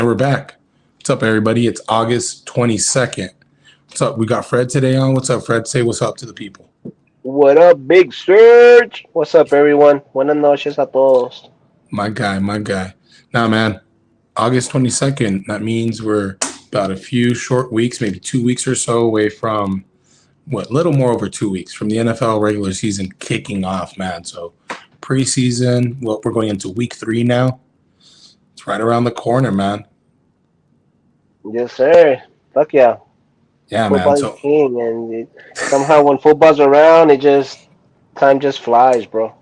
And we're back. What's up, everybody? It's August 22nd. What's up? We got Fred today on. What's up, Fred? Say what's up to the people. What up, Big Surge? What's up, everyone? Buenas noches a todos. My guy, my guy. Now, man, August 22nd, that means we're about a few short weeks, maybe 2 weeks or so away from, little more over 2 weeks from the NFL regular season kicking off, man. So preseason, we're going into week 3 now. It's right around the corner, man. Yes, sir. Fuck yeah. Yeah, man. Football is So king, and somehow when football's around, time just flies, bro.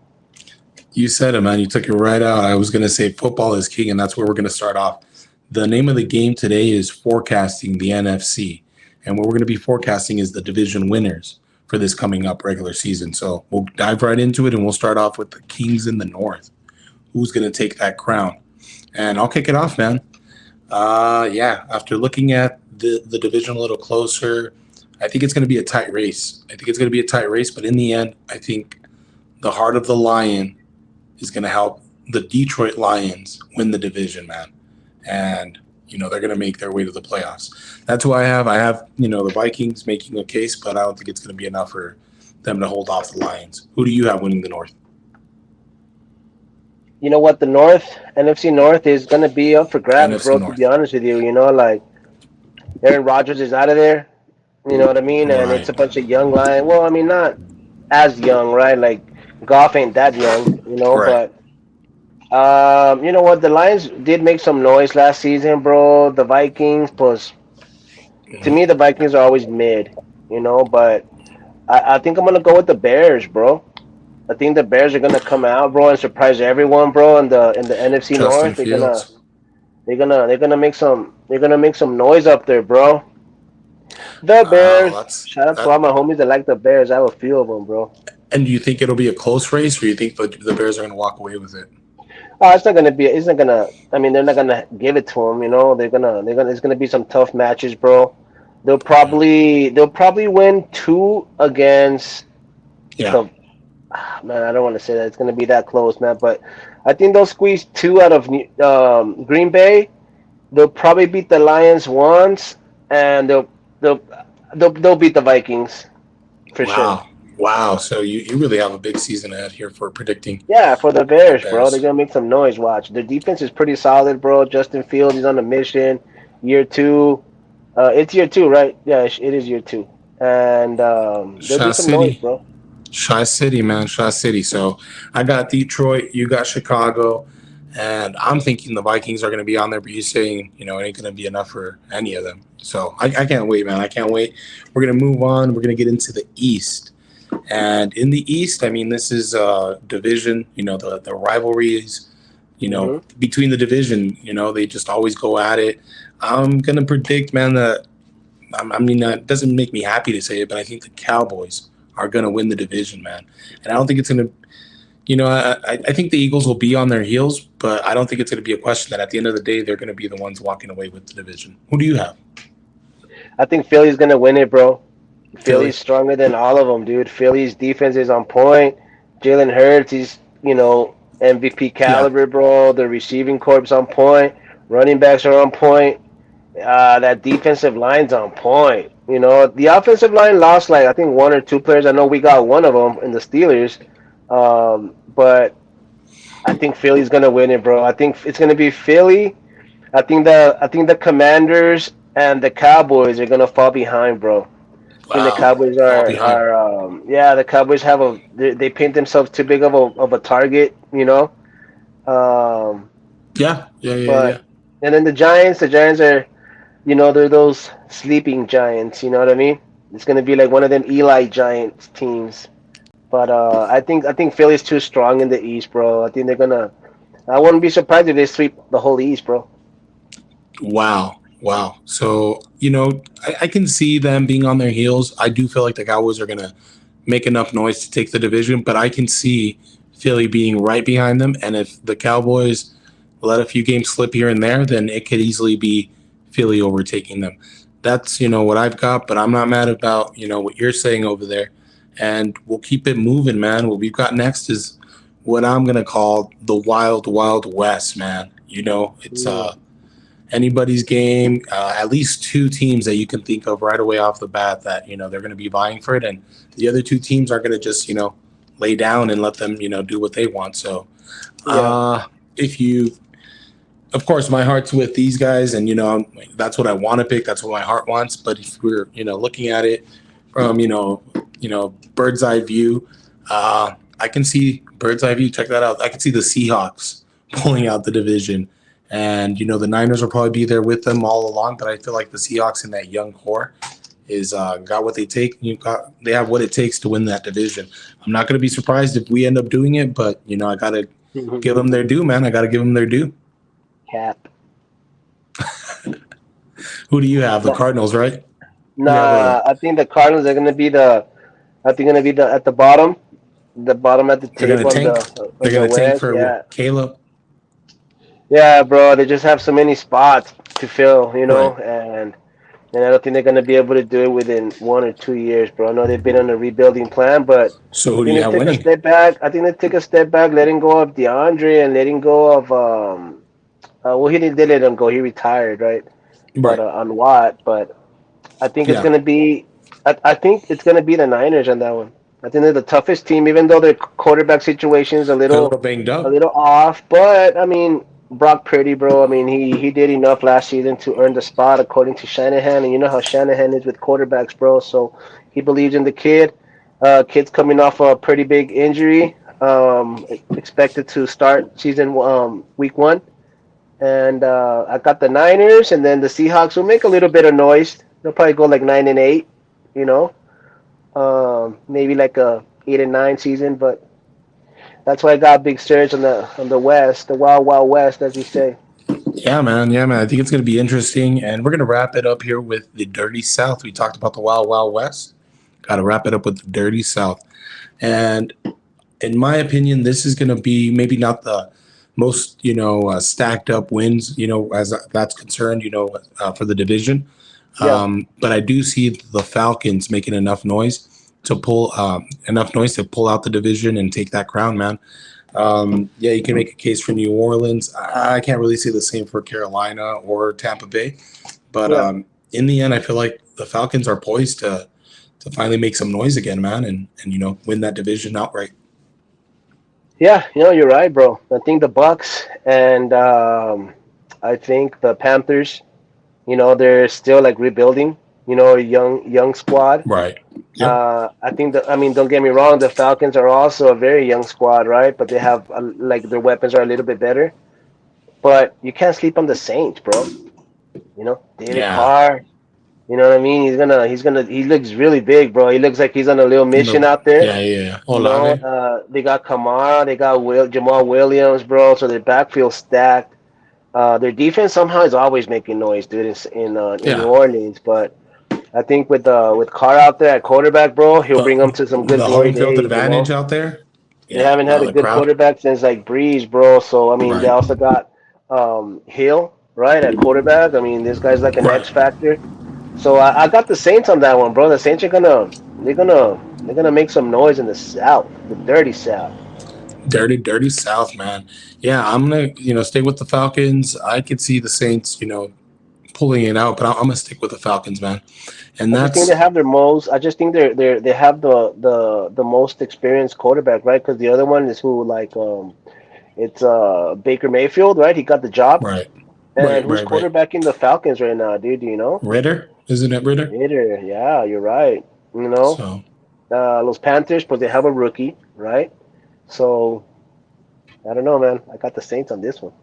you said it, man. You took it right out. I was going to say football is king, and that's where we're going to start off. The name of the game today is forecasting the NFC. And what we're going to be forecasting is the division winners for this coming up regular season. So we'll dive right into it, and we'll start off with the Kings in the North. Who's going to take that crown? And I'll kick it off, man. After looking at the division a little closer, I think it's going to be a tight race. But in the end, I think the heart of the lion is going to help the Detroit Lions win the division, man. And, they're going to make their way to the playoffs. That's who I have. I have, the Vikings making a case, but I don't think it's going to be enough for them to hold off the Lions. Who do you have winning the North? You know what? The NFC North is going to be up for grabs, NFC bro, North. to be honest with you. Aaron Rodgers is out of there. You know what I mean? And Right. it's a bunch of young Lions. Well, I mean, not as young, right? Like, Goff ain't that young, Right. but you know what? The Lions did make some noise last season, bro. The Vikings, plus, to me, the Vikings are always mid, but I think I'm going to go with the Bears, bro. I think the Bears are gonna come out, bro, and surprise everyone, bro. In the NFC Justin North, Fields. they're gonna make some noise up there, bro. The Oh, Bears. that's Shout out to that. all my homies that like the Bears. I have a few of them, bro. And do you think it'll be a close race, or you think the Bears are going to walk away with it? Oh, it's not gonna be. It's not gonna. I mean, they're not gonna give it to them. They're gonna. It's gonna be some tough matches, bro. They'll probably win two against Yeah. the. Man, I don't want to say that it's gonna be that close, man. But I think they'll squeeze two out of Green Bay. They'll probably beat the Lions once, and they'll they'll beat the Vikings for sure. Wow. Wow. So you really have a big season ahead here for predicting Yeah, for the the Bears, bro, they're Bears. gonna make some noise. Watch, their defense is pretty solid, bro. Justin Fields is on a mission. Year two, it's year two, right? Yeah, it is year two, and there'll be Shot some noise, City. bro. Shot City, man. Shot City. So I got Detroit. You got Chicago. And I'm thinking the Vikings are going to be on there, but you're saying, it ain't going to be enough for any of them. So I can't wait, man. I can't wait. We're going to move on. We're going to get into the East. And in the East, I mean, this is a division, the rivalries, Hmm. between the division, they just always go at it. I'm going to predict, man, that, it doesn't make me happy to say it, but I think the Cowboys are going to win the division, man. And I don't think it's going to, I think the Eagles will be on their heels, but I don't think it's going to be a question that at the end of the day, they're going to be the ones walking away with the division. Who do you have? I think Philly's gonna win it, bro. Philly? Philly's stronger than all of them, dude. Philly's defense is on point. Jalen Hurts is, MVP Yeah. caliber, bro. The receiving corps on point. Running backs are on point. That defensive line's on point. The offensive line lost like I think one or two players. I know we got one of them in the Steelers, but I think Philly's gonna win it, bro. I think it's gonna be Philly. I think the Commanders and the Cowboys are gonna fall behind, bro. I think the Wow. Cowboys Fall are behind. are yeah, the Cowboys have they paint themselves too big of a target, Um, Yeah. Yeah. Yeah. Yeah. but and then the Giants are they're those sleeping giants. You know what I mean? It's gonna be like one of them Eli Giants teams. But I think Philly's too strong in the East, bro. I think they're gonna. I wouldn't be surprised if they sweep the whole East, bro. Wow. Wow. So, I can see them being on their heels. I do feel like the Cowboys are going to make enough noise to take the division, but I can see Philly being right behind them. And if the Cowboys let a few games slip here and there, then it could easily be Philly overtaking them. That's, what I've got, but I'm not mad about, what you're saying over there. And we'll keep it moving, man. What we've got next is what I'm going to call the wild, wild west, man. It's Mm. anybody's game. At least two teams that you can think of right away off the bat that they're going to be vying for it, and the other two teams are going to just lay down and let them do what they want. So if you, of course, my heart's with these guys, and that's what I want to pick. That's what my heart wants. But if we're looking at it from bird's eye view, I can see bird's eye view. Check that out. I can see the Seahawks pulling out the division, and the Niners will probably be there with them all along. But I feel like the Seahawks in that young core is got what they take. They have what it takes to win that division. I'm not going to be surprised if we end up doing it, but I got to give them their due, man. I got to give them their due. Cap. Who do you have? The Cardinals, right? Nah, I think the Cardinals are gonna be at the bottom, at the They're table. gonna tank. They're gonna tank for Caleb. Yeah, bro. They just have so many spots to fill, Right. and I don't think they're gonna be able to do it within 1 or 2 years, bro. I know they've been on a rebuilding plan, but So I who do think you they have take a winning? step back. I think they take a step back, letting go of DeAndre and letting go of well, he didn't they let him go. He retired, right? But Right. on Watt, but I think it's Yeah. gonna be. I think it's gonna be the Niners on that one. I think they're the toughest team, even though their quarterback situation is A little banged a up. little off. But I mean, Brock Purdy, bro. I mean, he did enough last season to earn the spot, according to Shanahan. And you know how Shanahan is with quarterbacks, bro. So he believes in the kid. Kid's coming off a pretty big injury. Expected to start season week 1. And I got the Niners, and then the Seahawks will make a little bit of noise. They'll probably go like 9-8, you know, maybe like a 8-9 season. But that's why I got a big surge on the West, the Wild Wild West, as you say. Yeah, man. Yeah, man. I think it's going to be interesting. And we're going to wrap it up here with the Dirty South. We talked about the Wild Wild West. Got to wrap it up with the Dirty South. And in my opinion, this is going to be maybe not the most, stacked up wins, as that's concerned, for the division. Yeah, But I do see the Falcons making enough noise to pull out the division and take that crown, man. Yeah, you can make a case for New Orleans. I can't really say the same for Carolina or Tampa Bay, but yeah, in the end, I feel like the Falcons are poised to finally make some noise again, man, and win that division outright. yeah. You're right, bro. I think the Bucks and I think the Panthers. They're still like rebuilding. A young squad. Right. Yep. I think that, I mean, don't get me wrong, the Falcons are also a very young squad, right? But they have like their weapons are a little bit better. But you can't sleep on the Saints, bro. David Yeah. Carr. You know what I mean? He looks really big, bro. He looks like he's on a little mission No. out there. Yeah. Yeah. Olave. They got Kamara, they got Jamal Williams, bro. So their backfield stacked. Their defense somehow is always making noise, dude, in New Yeah. Orleans. But I think with Carr out there at quarterback, bro, he'll bring them The to some good the glory home field days. advantage out there. They Yeah. haven't had No, a the good crowd. quarterback since like Breeze, bro. So I mean, they Right. also got Hill, right, at quarterback. I mean, this guy's like an Right. X factor. So I got the Saints on that one, bro. The Saints are they're gonna make some noise in the South, the dirty South. Dirty South, man. Yeah, I'm gonna, stay with the Falcons. I could see the Saints, pulling it out, but I'm gonna stick with the Falcons, man. And I just think that's they have their most. I just think they have the most experienced quarterback, right? Because the other one is who like it's Baker Mayfield, right? He got the job. right, And right, who's right, right. quarterbacking the Falcons right now, dude? Do you know? Ritter, isn't it Ritter? Ritter. Yeah, you're right. So Los Panthers, but they have a rookie, right? So I don't know, man. I got the Saints on this one.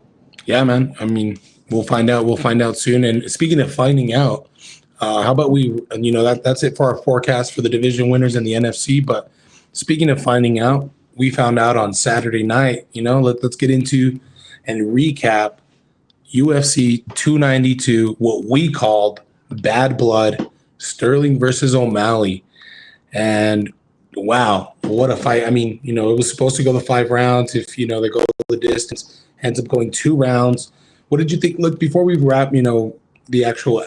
yeah, man. I mean, we'll find out. We'll find out soon. And speaking of finding out, how about we? That's it for our forecast for the division winners in the NFC. But speaking of finding out, we found out on Saturday night. Let's get into and recap UFC 292, what we called Bad Blood, Sterling versus O'Malley. And wow, what a fight. I mean, it was supposed to go the 5 rounds. If, they go the distance, ends up going 2 rounds. What did you think? Look, before we wrap, the actual,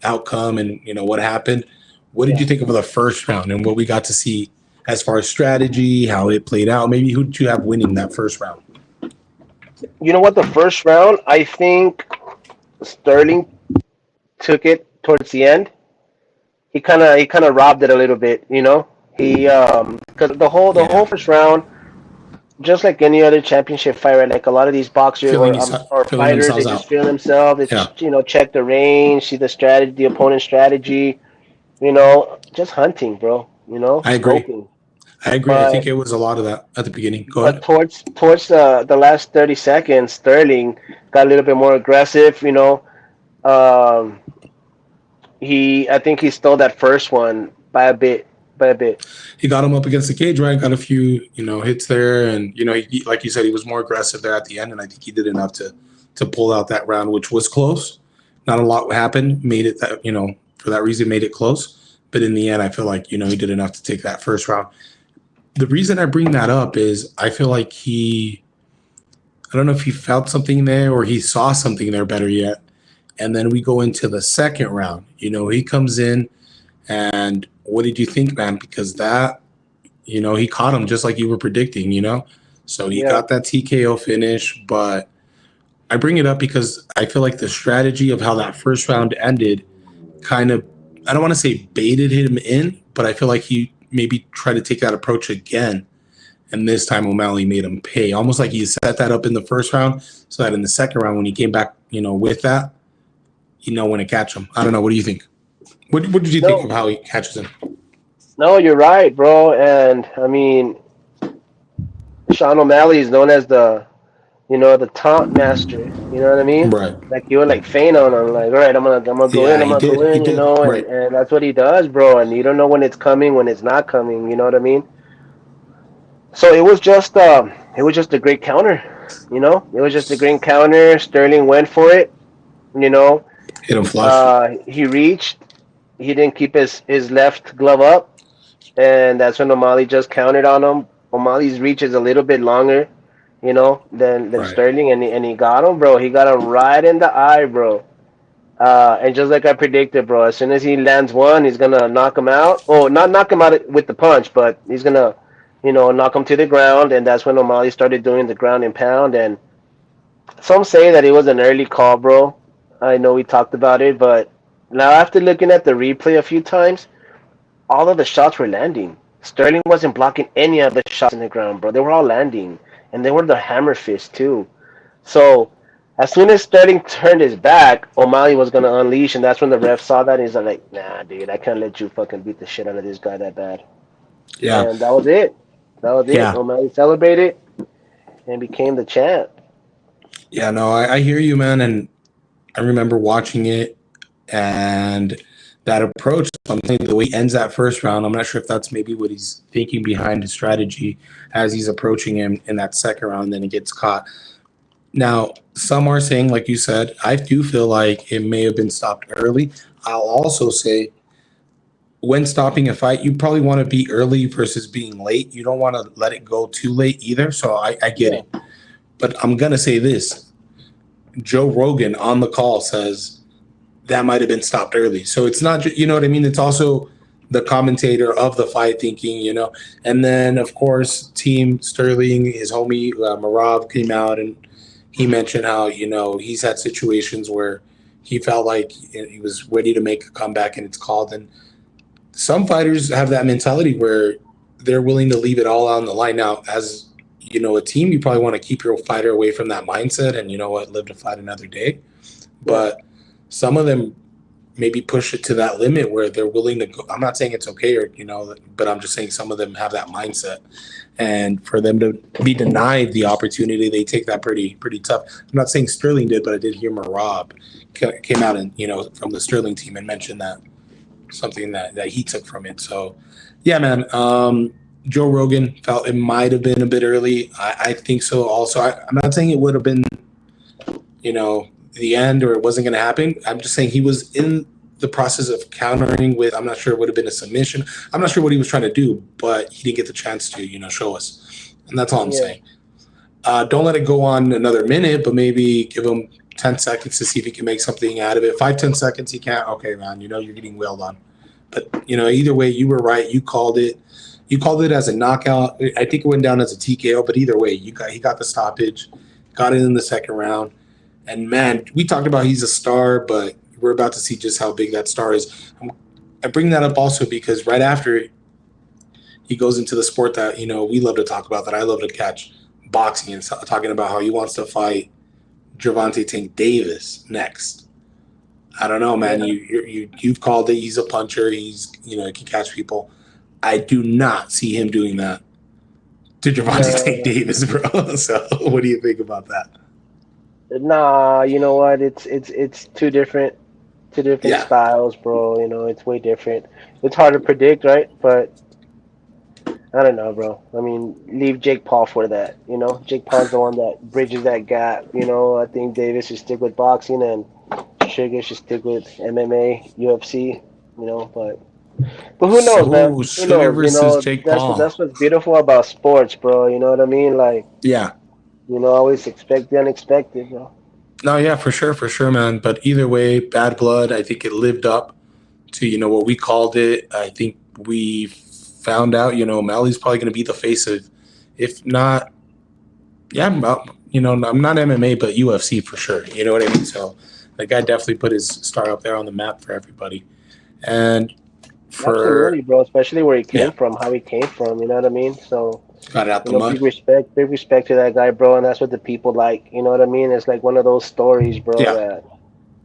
outcome and, what happened, what did Yeah. you think of the first round and what we got to see as far as strategy, how it played out? Maybe who did you have winning that first round? You know what? The first round, I think Sterling took it towards the end, he kind of robbed it a little bit. He because the whole Yeah. first round, just like any other championship fight, right? Like a lot of these boxers Feeling or filling fighters, they themselves just out. feel themselves. They Yeah. just check the range, see the strategy, the opponent's strategy. Just hunting, bro. I agree. Scoping. I agree. I think But it was a lot of that at the beginning. Go but ahead. towards the last 30 seconds, Sterling got a little bit more aggressive. Um, I think he stole that first one by a bit, by a bit. He got him up against the cage, right? Got a few, hits there, and like you said, he was more aggressive there at the end, and I think he did enough to pull out that round, which was close. Not a lot happened, made it that for that reason made it close, but in the end, I feel like he did enough to take that first round. The reason I bring that up is I feel like I don't know if he felt something there or he saw something there, better yet. And then we go into the second round. He comes in, and what did you think, man? Because he caught him just like you were predicting. So he Yeah. got that TKO finish. But I bring it up because I feel like the strategy of how that first round ended kind of, I don't want to say baited him in, but I feel like he maybe tried to take that approach again. And this time O'Malley made him pay, almost like he set that up in the first round so that in the second round, when he came back, with that, when to catch him. I don't know. What do you think? What did you think of No, how he catches him? no, you're right, bro. And I mean, Sean O'Malley is known as the taunt master. You know what I mean? Right. Like you would like feign on him, like, all right, I'm gonna go in, Yeah, I'm he gonna go did. He in, did. and Right. and that's what he does, bro. And you don't know when it's coming, when it's not coming. You know what I mean? So it was just a great counter. It was just a great counter. Sterling went for it. You know, Hit him flush. he reached. He didn't keep his left glove up, and that's when O'Malley just countered on him. O'Malley's reach is a little bit longer, than Right. Sterling, and he got him, bro. He got him right in the eye, bro. And just like I predicted, bro, as soon as he lands one, he's gonna knock him out. Oh, not knock him out with the punch, but he's gonna, knock him to the ground. And that's when O'Malley started doing the ground and pound. And some say that it was an early call, bro. I know we talked about it, but now after looking at the replay a few times, all of the shots were landing. Sterling wasn't blocking any of the shots in the ground, bro. They were all landing, and they were the hammer fist too. So as soon as Sterling turned his back, O'Malley was gonna unleash, and that's when the ref saw that. And he's like, "Nah, dude, I can't let you fucking beat the shit out of this guy that bad." Yeah. And that was it. That was it. Yeah. O'Malley celebrated and became the champ. Yeah. No, I hear you, man. And I remember watching it and that approach. Something the way he ends that first round. I'm not sure if that's maybe what he's thinking behind his strategy as he's approaching him in that second round. And then he gets caught. Now, some are saying, like you said, I do feel like it may have been stopped early. I'll also say, when stopping a fight, you probably want to be early versus being late. You don't want to let it go too late either. So I get Yeah. it. But I'm going to say this. Joe Rogan on the call says that might have been stopped early. So it's not, you know what I mean? It's also the commentator of the fight thinking. And then, of course, Team Sterling, his homie Marav came out and he mentioned how, he's had situations where he felt like he was ready to make a comeback and it's called. And some fighters have that mentality where they're willing to leave it all on the line. Now, as a team, you probably want to keep your fighter away from that mindset and live to fight another day. Yeah. But some of them maybe push it to that limit where they're willing to go. I'm not saying it's okay but I'm just saying some of them have that mindset. And for them to be denied the opportunity, they take that pretty tough. I'm not saying Sterling did, but I did hear Marab came out and, from the Sterling team and mentioned that something that he took from it. So, yeah, man. Joe Rogan felt it might have been a bit early. I think so also. I'm not saying it would have been, the end or it wasn't going to happen. I'm just saying he was in the process of countering with, I'm not sure it would have been a submission. I'm not sure what he was trying to do, but he didn't get the chance to, show us. And that's all I'm Yeah. saying. Don't let it go on another minute, but maybe give him 10 seconds to see if he can make something out of it. 5-10 seconds, he can't. Okay, man, you're getting wailed on. But, either way, you were right. You called it. You called it as a knockout. I think it went down as a TKO, but either way, he got the stoppage, got it in the second round. And man, we talked about he's a star, but we're about to see just how big that star is. I bring that up also because right after he goes into the sport that we love to talk about, that I love to catch, boxing, and talking about how he wants to fight Gervonta Tank Davis next. I don't know, man. Yeah. You've called it. He's a puncher. He's he can catch people. I do not see him doing that to Gervonta Tank No, Davis, bro. So what do you think about that? nah. You know what? It's two different Yeah, styles, bro. You know, it's way different. It's hard to predict, right? But I don't know, bro. I mean, leave Jake Paul for that. You know, Jake Paul's the one that bridges that gap. You know, I think Davis should stick with boxing and Sugar should stick with MMA, UFC. You know, but who knows, man? so Who Sugar knows? You versus know, Jake Paul. that's what's beautiful about sports, bro. You know what I mean? Like, Yeah. always expect the unexpected, bro. No, yeah, for sure, man. But either way, Bad Blood, I think it lived up to, what we called it. I think we found out, Malley's probably going to be the face of, if not, yeah, I'm not MMA, but UFC for sure. You know what I mean? So the guy definitely put his star up there on the map for everybody. And for, Absolutely, bro. Especially where he yeah, came from, how he came from. You know what I mean? So. got it out You the know, mud. big respect to that guy, bro, and that's what the people like. You know what I mean? It's like one of those stories, bro, Yeah. that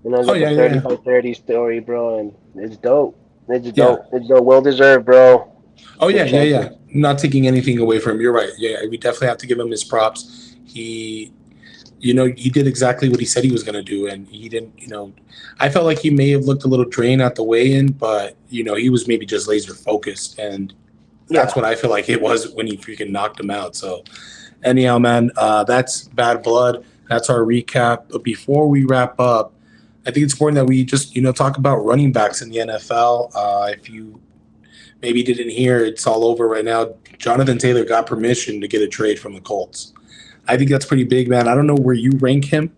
it's Oh, like a yeah, yeah, 30 yeah. by 30 story, bro, and it's dope. It's Yeah. dope. It's dope. Well deserved, bro. Oh, Good yeah, yeah, yeah. champion. Not taking anything away from him. You're right. Yeah, we definitely have to give him his props. He did exactly what he said he was going to do. And he didn't, I felt like he may have looked a little drained at the weigh in, but, he was maybe just laser focused. And that's Yeah. what I feel like it was when he freaking knocked him out. So, anyhow, man, that's Bad Blood. That's our recap. But before we wrap up, I think it's important that we just, talk about running backs in the NFL. If you maybe didn't hear, it's all over right now. Jonathan Taylor got permission to get a trade from the Colts. I think that's pretty big, man. I don't know where you rank him,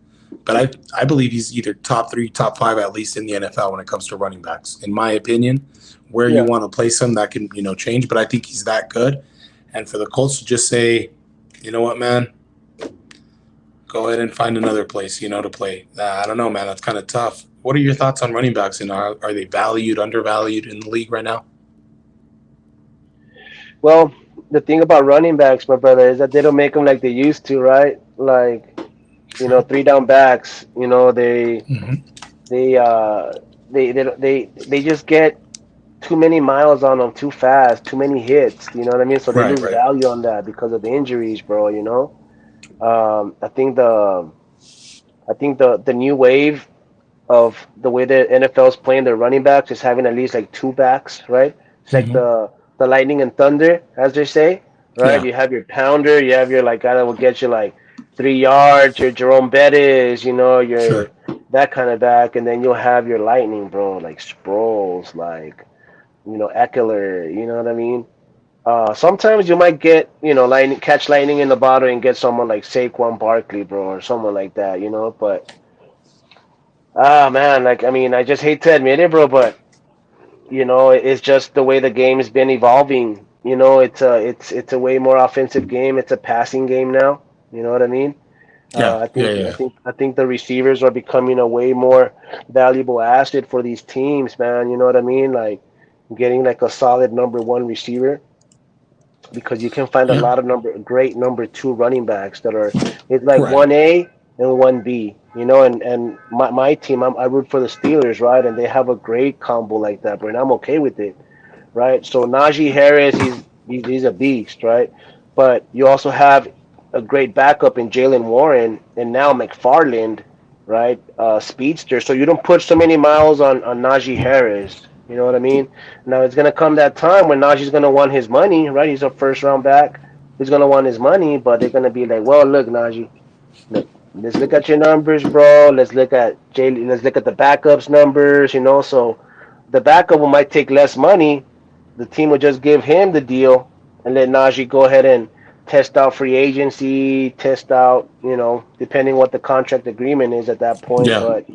but I believe he's either top three, top five at least in the NFL when it comes to running backs. In my opinion, where you Yeah. want to place him, that can change, but I think he's that good. And for the Colts to just say, you know what, man, go ahead and find another place, to play. I don't know, man. That's kind of tough. What are your thoughts on running backs? And are they valued, undervalued in the league right now? Well, the thing about running backs, my brother, is that they don't make them like they used to, right? Like, True. three down backs, Mm-hmm. they uh they just get too many miles on them too fast, too many hits. You know what I mean? So they Right, lose right. value on that because of the injuries, bro. I think the new wave of the way the NFL is playing their running backs is having at least like two backs, right? It's like Mm-hmm. the lightning and thunder, as they say, right? Yeah, You have your pounder, you have your like guy that will get you like 3 yards, your Jerome Bettis, your sure. that kind of back, and then you'll have your lightning, bro, like Sproles, like Eckler, you know what I mean? Sometimes you might get, lightning, catch lightning in the bottle and get someone like Saquon Barkley, bro, or someone like that, But man, like I mean, I just hate to admit it, bro, but it's just the way the game's been evolving. It's a way more offensive game. It's a passing game now. You know what I mean? Yeah, I yeah, think I yeah. think I think the receivers are becoming a way more valuable asset for these teams, man. You know what I mean? Like getting like a solid number one receiver because you can find a Yeah. lot of great number two running backs that are it's like Right. 1A and 1B, and my team I root for the Steelers, right? And they have a great combo like that, but I'm okay with it, right? So Najee Harris, he's a beast, right? But you also have a great backup in Jalen Warren and now McFarland, right? Speedster. So you don't put so many miles on Najee Harris. You know what I mean? Now it's gonna come that time when Najee's gonna want his money, right? He's a first round back. He's gonna want his money, but they're gonna be like, well, look, Najee, look, let's look at your numbers, bro. Let's look at Jalen. Let's look at the backups numbers. So the backup might take less money. The team will just give him the deal and let Najee go ahead and test out free agency, test out, depending what the contract agreement is at that point. Yeah. But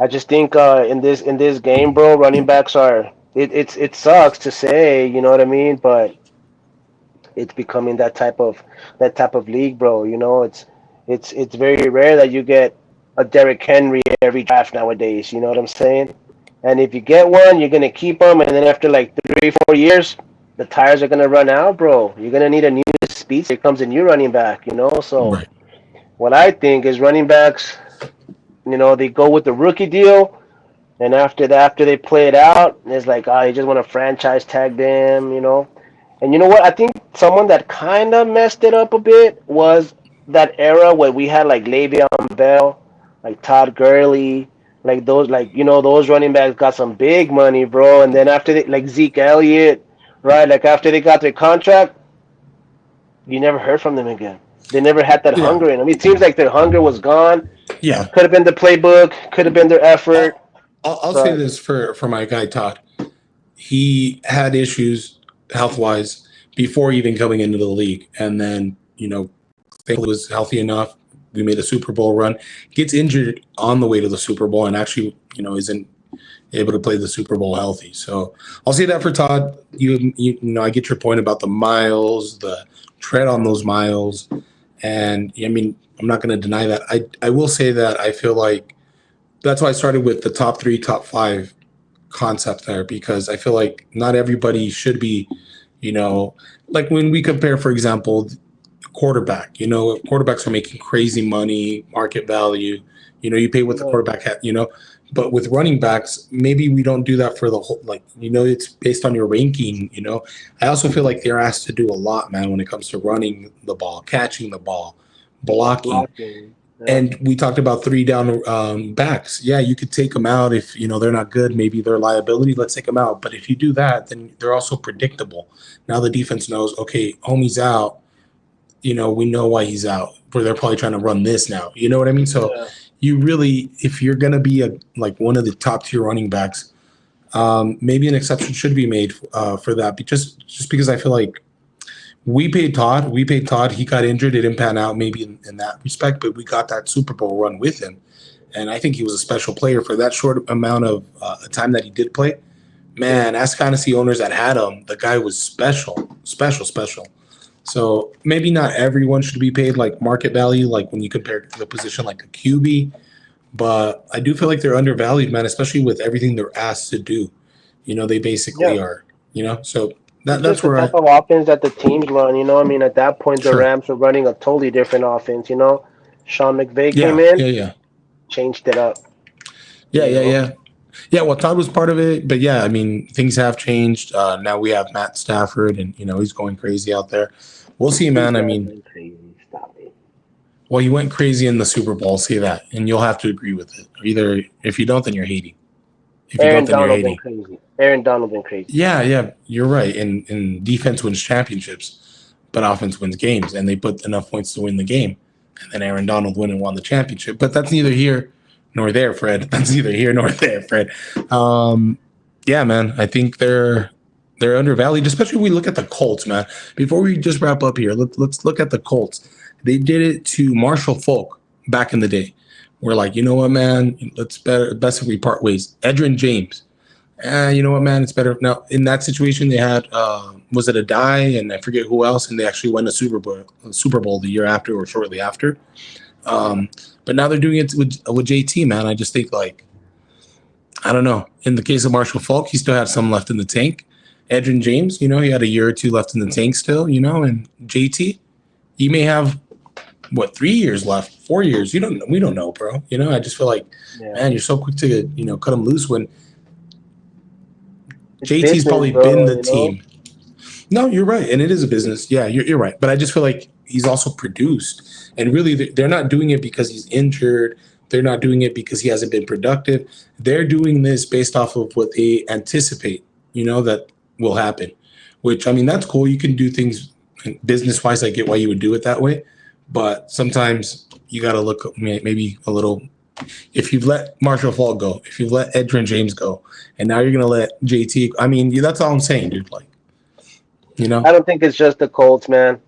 I just think in this game, bro, running backs are it sucks to say, you know what I mean, but it's becoming that type of league, bro. It's very rare that you get. a Derrick Henry every draft nowadays. You know what I'm saying? And if you get one, you're gonna keep them, and then after like 3, 4 years, the tires are gonna run out, bro. You're gonna need a new speed. Here comes a new running back. You know, so Right. what I think is running backs, they go with the rookie deal, and after they play it out, it's like, you just want to franchise tag them. And you know what? I think someone that kind of messed it up a bit was that era where we had like Le'Veon Bell, like Todd Gurley, those running backs got some big money, bro. And then after like Zeke Elliott, right? Like after they got their contract, you never heard from them again. They never had that Yeah. hunger in them. It seems like their hunger was gone. Yeah. Could have been the playbook, could have been their effort, I'll say but this for my guy Todd. He had issues health wise before even coming into the league, and then thankfully was healthy enough. We made a Super Bowl run. Gets injured on the way to the Super Bowl, and actually isn't able to play the Super Bowl healthy. So I'll say that for Todd. I get your point about the miles, the tread on those miles, and I mean I'm not going to deny that. I will say that I feel like that's why I started with the top 3, top 5 concept there, because I feel like not everybody should be, like when we compare, for example, quarterback, quarterbacks are making crazy money, market value, you pay what the quarterback had, but with running backs, maybe we don't do that for the whole, it's based on your ranking, I also feel like they're asked to do a lot, man, when it comes to running the ball, catching the ball, blocking. Yeah. And we talked about 3 down backs. Yeah, you could take them out if they're not good. Maybe they're a liability. Let's take them out. But if you do that, then they're also predictable. Now the defense knows, okay, homie's out. We know why he's out. Where they're probably trying to run this now. You know what I mean? So you really, if you're gonna be one of the top tier running backs, maybe an exception should be made for that. Just because I feel like we paid Todd. He got injured. It didn't pan out maybe in that respect, but we got that Super Bowl run with him. And I think he was a special player for that short amount of time that he did play. Man, as fantasy owners that had him, the guy was special. So maybe not everyone should be paid like market value, like when you compare the position like a QB. But I do feel like they're undervalued, man, especially with everything they're asked to do. They basically are, so that's the where type of offense that the teams run. I mean, at that point, the Sure. Rams were running a totally different offense. Sean McVay came Yeah, in, yeah. changed it up. Yeah. Well, Todd was part of it, but yeah, I mean, things have changed. Now we have Matt Stafford, and he's going crazy out there. We'll see, man. I mean, Stop it. well, he went crazy in the Super Bowl. I'll say that, and you'll have to agree with it. Either if you don't, then you're hating. If you Aaron don't, then you're Donald been hating. crazy. Aaron Donald been crazy. Yeah, you're right. And defense wins championships, but offense wins games, and they put enough points to win the game. And then Aaron Donald went and won the championship. But that's neither here nor there, Fred. That's neither here nor there, Fred. Yeah, man. I think they're undervalued, especially when we look at the Colts, man. Before we just wrap up here, let's look at the Colts. They did it to Marshall Faulk back in the day. We're like, you know what, man? Best if we part ways. Edgerrin James. You know what, man? It's better. Now, in that situation, they had, was it a die? And I forget who else. And they actually won a Super Bowl the year after or shortly after. But now they're doing it with JT, man. I just think, I don't know. In the case of Marshall Faulk, he still had some left in the tank. Edgerrin James, he had a year or 2 left in the tank still, and JT, he may have, 3 years left, 4 years. We don't know, bro. I just feel like, man, you're so quick to, cut him loose when JT's probably been the team. No, you're right. And it is a business. Yeah, you're right. But I just feel like he's also produced. And really, they're not doing it because he's injured. They're not doing it because he hasn't been productive. They're doing this based off of what they anticipate, that will happen. Which, I mean, that's cool. You can do things business-wise. I get why you would do it that way. But sometimes you got to look maybe a little. If you've let Marshall Faulk go, if you've let Edgerrin James go, and now you're going to let JT, I mean, that's all I'm saying, dude. I don't think it's just the Colts, man.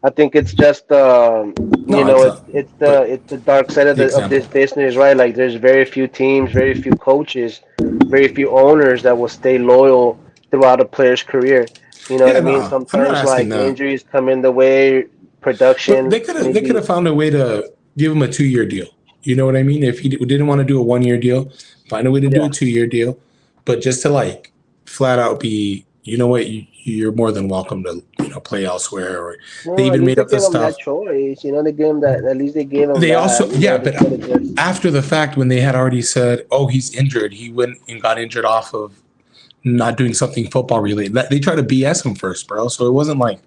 I think it's just it's the dark side of this business, right? Like there's very few teams, very few coaches, very few owners that will stay loyal throughout a player's career. You know what I mean? Sometimes injuries come in the way, production. But they could have found a way to give him a 2-year deal. You know what I mean? If he didn't want to do a 1 year deal, find a way to do a Yeah. 2 year deal. But just to like flat out be, you know what, you're more than welcome to play elsewhere. Or they No, at even least made they up the gave him that stuff. choice. They gave him that. At least they gave him They also, that. yeah, but Instead of just after the fact, when they had already said, "Oh, he's injured," he went and got injured off of not doing something football related. They tried to BS him first, bro. So it wasn't like,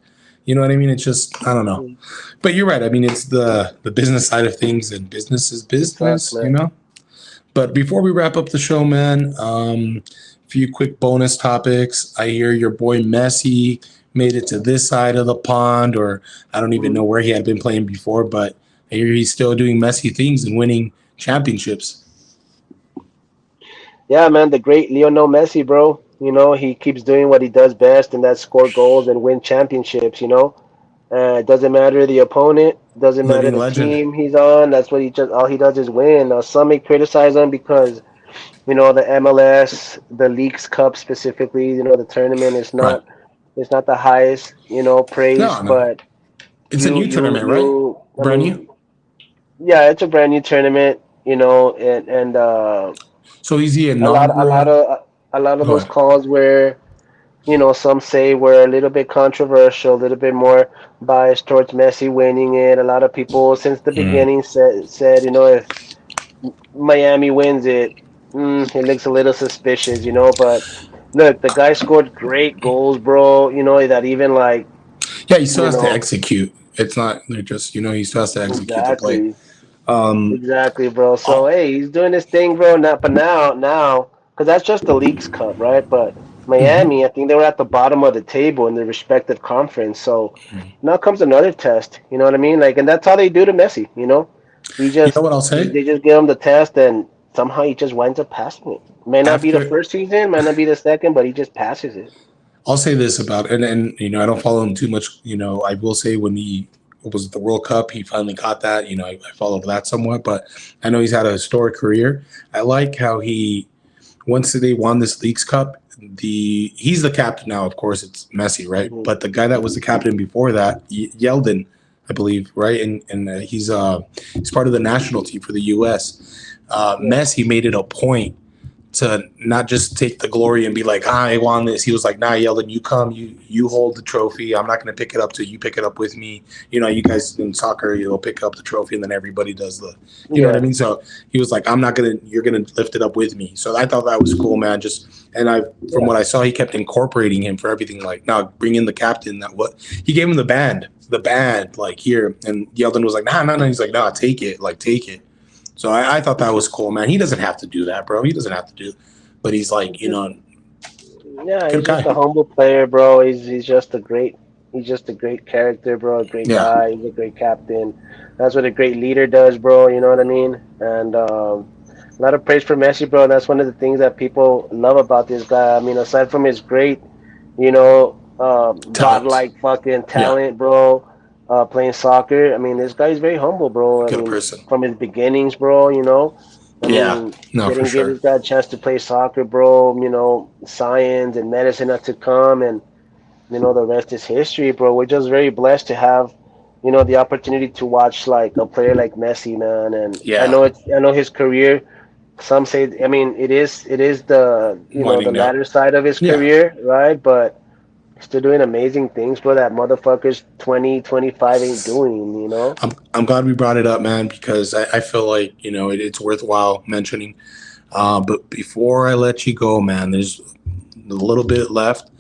you know what I mean? It's just I don't know. But you're right. I mean, it's the business side of things, and business is facts, business, you man. know. But before we wrap up the show, man, a few quick bonus topics. I hear your boy Messi made it to this side of the pond, or I don't even know Mhm. where he had been playing before, but I hear he's still doing messy things and winning championships. Yeah, man, the great Lionel Messi, bro. He keeps doing what he does best, and that's score goals and win championships. It doesn't matter the opponent, doesn't matter Living the legend. team he's on. That's what he just all he does is win. Now, some may criticize him because the MLS, the Leagues Cup specifically, the tournament is Right. not the highest praise, No, no. but It's a new tournament, right? I Brand new. mean, yeah, it's a brand new tournament, and So he's the a lot, a lot inaugural. of a lot of Go those ahead. calls where some say were a little bit controversial, a little bit more biased towards Messi winning it. A lot of people since the Mm. beginning said if Miami wins it, it looks a little suspicious, But look, the guy scored great goals, bro. That even like Yeah, he still you has to know execute. It's not they're just he still has to execute the play. exactly. Um, Exactly, bro. So oh, hey, he's doing his thing, bro. Now, because that's just the Leagues Cup, right? But mhm. Miami, I think they were at the bottom of the table in their respective conference. So now comes another test. You know what I mean? Like, and that's how they do to Messi. He You know just what I'll he, say? they just give him the test, and somehow he just winds up passing it. May not be the After first season, might not be the second, but he just passes it. I'll say this about and I don't follow him too much. I will say when he was at the World Cup, he finally caught that. I followed that somewhat, but I know he's had a historic career. I like how he once they won this Leagues Cup, he's the captain now. Of course, it's Messi, right? Hmm. But the guy that was the captain before that, Yeldon, I believe, right? And he's part of the national team for the U.S. Yeah, Messi made it a point to not just take the glory and be like, I won this. He was like, nah, Yeldon, you come, you hold the trophy. I'm not going to pick it up till you pick it up with me. You guys in soccer, you'll pick up the trophy and then everybody does you know what I yeah, mean? So he was like, you're going to lift it up with me. So I thought that was cool, man. From yeah, what I saw, he kept incorporating him for everything. Like, now bring in the captain he gave him the band, like here. And Yeldon was like, nah, no, no. He's like, nah, take it. Like, take it. So I thought that was cool, man. He doesn't have to do that, bro. He doesn't have to do, but he's like, yeah. good He's just guy. a humble player, bro. He's just a great character, bro. A great Yeah, guy. He's a great captain. That's what a great leader does, bro. You know what I mean? And a lot of praise for Messi, bro. That's one of the things that people love about this guy. I mean, aside from his great, talent. godlike fucking Yeah, talent, bro. Playing soccer. I mean, this guy is very humble, bro. I good mean, person. from his beginnings, bro. I Yeah, mean, no, they for didn't give sure. this guy a chance to play soccer, bro. Science and medicine had to come, and the rest is history, bro. We're just very blessed to have, the opportunity to watch like a player like Messi, man. And Yeah, I know his career. Some say, I mean, it is the the winding down. latter side of his Yeah, career, right? But still doing amazing things, bro. That motherfucker's 20, 25 ain't doing. I'm glad we brought it up, man, because I feel like it's worthwhile mentioning. But before I let you go, man, there's a little bit left.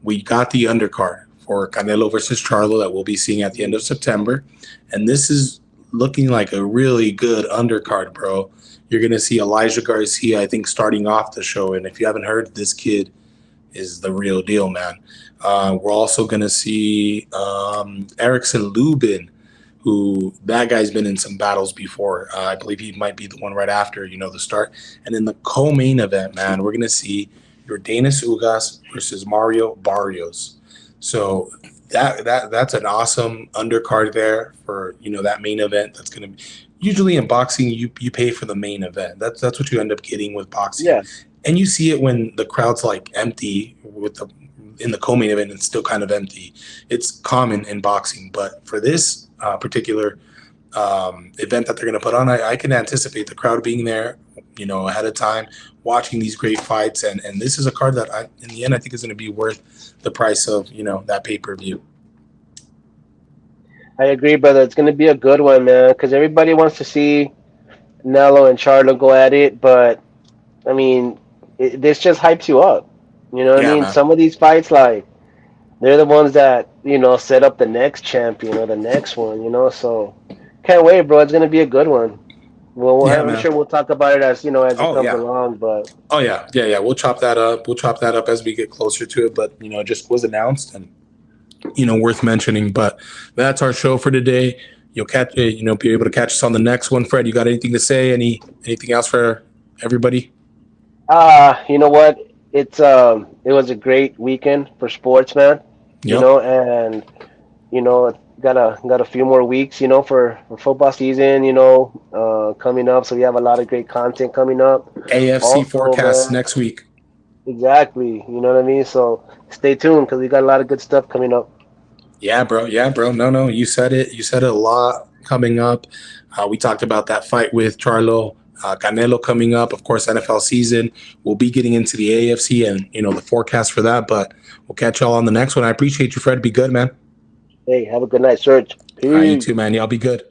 We got the undercard for Canelo versus Charlo that we'll be seeing at the end of September. And this is looking like a really good undercard, bro. You're going to see Elijah Garcia, I think, starting off the show. And if you haven't heard, this kid is the real deal, man. We're also going to see Erickson Lubin, who that guy's been in some battles before. I believe he might be the one right after, the start. And in the co-main event, man, we're going to see Jordanis Ugas versus Mario Barrios. So that's an awesome undercard there for that main event. That's going to be usually in boxing you pay for the main event. That's what you end up getting with boxing, Yeah, and you see it when the crowd's like empty in the co-main event. It's still kind of empty. It's common in boxing, but for this particular event that they're going to put on. I can anticipate the crowd being there, ahead of time, watching these great fights, and this is a card that in the end, I think is going to be worth the price of that pay-per-view. I agree, brother. It's going to be a good one, man, because everybody wants to see Nello and Charlo go at it, but I mean, this just hypes you up. You know what I Yeah, mean? man. Some of these fights, like, they're the ones that, set up the next champion or the next one, so can't wait, bro. It's going to be a good one. Well, Yeah, I'm man. sure we'll talk about it as it Oh comes yeah. along, but Oh yeah. We'll chop that up. We'll chop that up as we get closer to it. But it just was announced and worth mentioning. But that's our show for today. You'll catch be able to catch us on the next one. Fred, you got anything to say? Anything else for everybody? you know what? It was a great weekend for sports, man. Yep. And got a few more weeks, for football season, coming up. So we have a lot of great content coming up. AFC Also, forecast man, next week. exactly. You know what I mean? So stay tuned because we got a lot of good stuff coming up. Yeah, bro. Yeah, bro. No. You said it. You said it a lot coming up. We talked about that fight with Charlo. Canelo coming up, of course, NFL season. We'll be getting into the AFC and the forecast for that. But we'll catch y'all on the next one. I appreciate you, Fred. Be good, man. Hey, have a good night, Serge. You Peace. too, man. Y'all be good.